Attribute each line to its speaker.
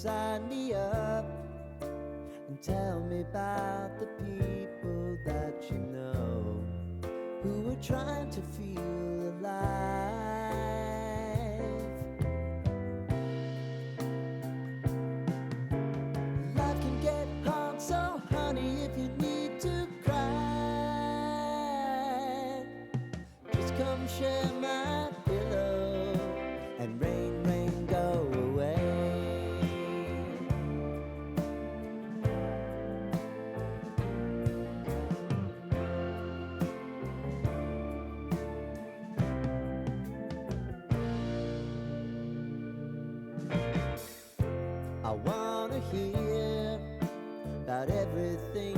Speaker 1: sign me up and tell me about the people that you know who are trying to feel alive. Life can get hard, so honey, if you need to cry, just come share my pillow and rain, rain, go away. I wanna hear about everything